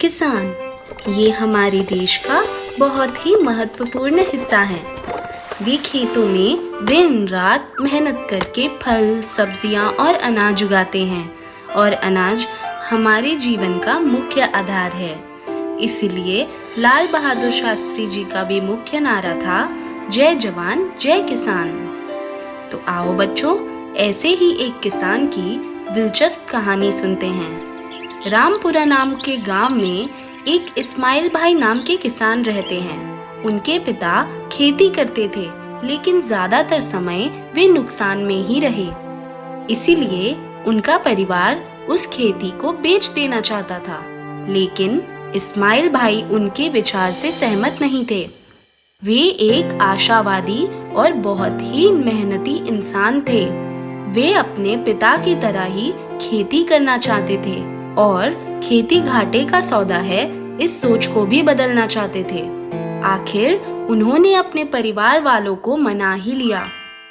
किसान ये हमारे देश का बहुत ही महत्वपूर्ण हिस्सा है। वे खेतों में दिन रात मेहनत करके फल, सब्जियां और अनाज उगाते हैं और अनाज हमारे जीवन का मुख्य आधार है। इसलिए लाल बहादुर शास्त्री जी का भी मुख्य नारा था, जय जवान जय किसान। तो आओ बच्चों, ऐसे ही एक किसान की दिलचस्प कहानी सुनते हैं। रामपुरा नाम के गांव में एक इस्माइल भाई नाम के किसान रहते हैं। उनके पिता खेती करते थे, लेकिन ज्यादातर समय वे नुकसान में ही रहे। इसीलिए उनका परिवार उस खेती को बेच देना चाहता था, लेकिन इस्माइल भाई उनके विचार से सहमत नहीं थे। वे एक आशावादी और बहुत ही मेहनती इंसान थे। वे अपने पिता की तरह ही खेती करना चाहते थे और खेती घाटे का सौदा है, इस सोच को भी बदलना चाहते थे। आखिर उन्होंने अपने परिवार वालों को मना ही लिया।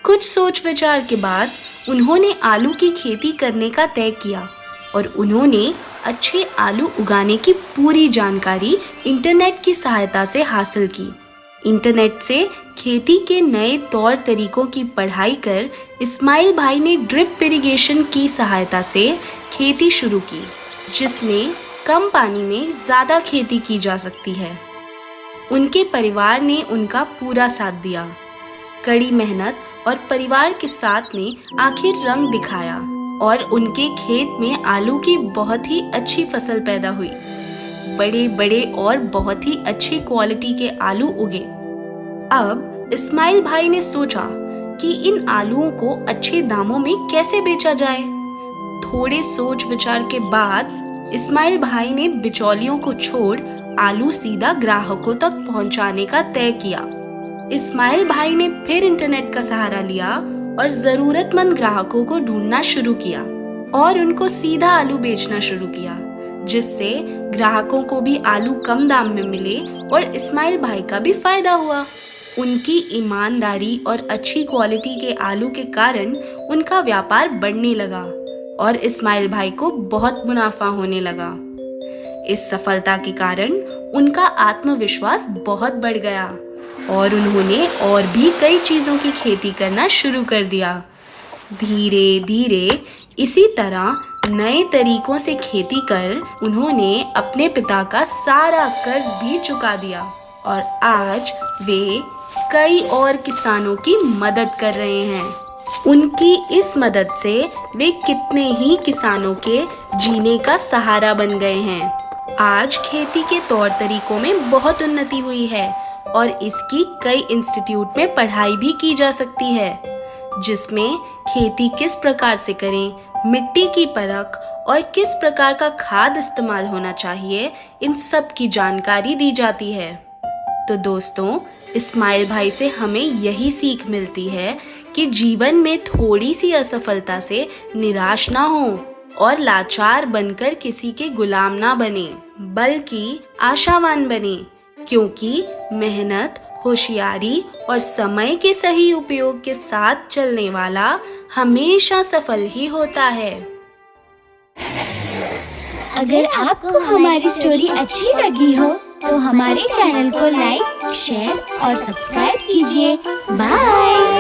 कुछ सोच विचार के बाद उन्होंने आलू की खेती करने का तय किया और उन्होंने अच्छे आलू उगाने की पूरी जानकारी इंटरनेट की सहायता से हासिल की। इंटरनेट से खेती के नए तौर तरीकों की पढ़ाई कर इस्माइल भाई ने ड्रिप इरिगेशन की सहायता से खेती शुरू की, जिसमें कम पानी में ज़्यादा खेती की जा सकती है। उनके परिवार ने उनका पूरा साथ दिया। कड़ी मेहनत और परिवार के साथ ने आखिर रंग दिखाया और उनके खेत में आलू की बहुत ही अच्छी फसल पैदा हुई। बड़े बड़े और बहुत ही अच्छी क्वालिटी के आलू उगे। अब इस्माइल भाई ने सोचा कि इन आलूओं को अच्छे दामों में कैसे बेचा जाए। थोड़े सोच विचार के बाद इस्माइल भाई ने बिचौलियों को छोड़ आलू सीधा ग्राहकों तक पहुंचाने का तय किया। इस्माइल भाई ने फिर इंटरनेट का सहारा लिया और जरूरतमंद ग्राहकों को ढूंढना शुरू किया और उनको सीधा आलू बेचना शुरू किया, जिससे ग्राहकों को भी आलू कम दाम में मिले और इस्माइल भाई का भी फायदा हुआ। उनकी ईमानदारी और अच्छी क्वालिटी के आलू के कारण उनका व्यापार बढ़ने लगा और इस्माइल भाई को बहुत मुनाफा होने लगा। इस सफलता के कारण उनका आत्मविश्वास बहुत बढ़ गया और उन्होंने और भी कई चीज़ों की खेती करना शुरू कर दिया। धीरे धीरे इसी तरह नए तरीकों से खेती कर उन्होंने अपने पिता का सारा कर्ज भी चुका दिया और आज वे कई और किसानों की मदद कर रहे हैं। उनकी इस मदद से वे कितने ही किसानों के जीने का सहारा बन गए हैं। आज खेती के तौर तरीकों में बहुत उन्नति हुई है और इसकी कई इंस्टीट्यूट में पढ़ाई भी की जा सकती है, जिसमें खेती किस प्रकार से करें, मिट्टी की परख और किस प्रकार का खाद इस्तेमाल होना चाहिए, इन सब की जानकारी दी जाती है। तो दोस्तों, इस्माइल भाई से हमें यही सीख मिलती है कि जीवन में थोड़ी सी असफलता से निराश ना हो और लाचार बनकर किसी के गुलाम ना बने, बल्कि आशावान बने, क्योंकि मेहनत, होशियारी और समय के सही उपयोग के साथ चलने वाला हमेशा सफल ही होता है। अगर आपको हमारी स्टोरी अच्छी लगी हो तो हमारे चैनल को लाइक, शेयर और सब्सक्राइब कीजिए। बाय।